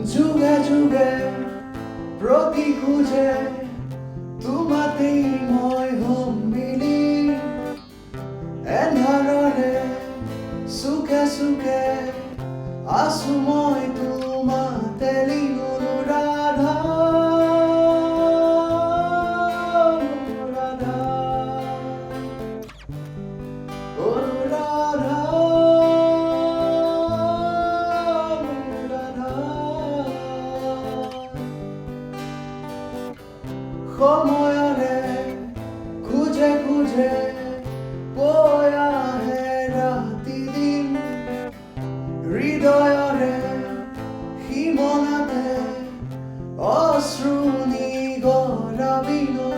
যুগে যুগে প্ৰতি খোজে তোমাতেই মই হ'ম মিলি এন্ধাৰৰে সুখে সুখে আছো মই তোমাতে অনুৰাধা অনুৰাধা সময়ৰে খুজে খুজে পয়াহে ৰাতি দিন হৃদয়ৰে সীমনাতে অশ্ৰু নিগৰা বিন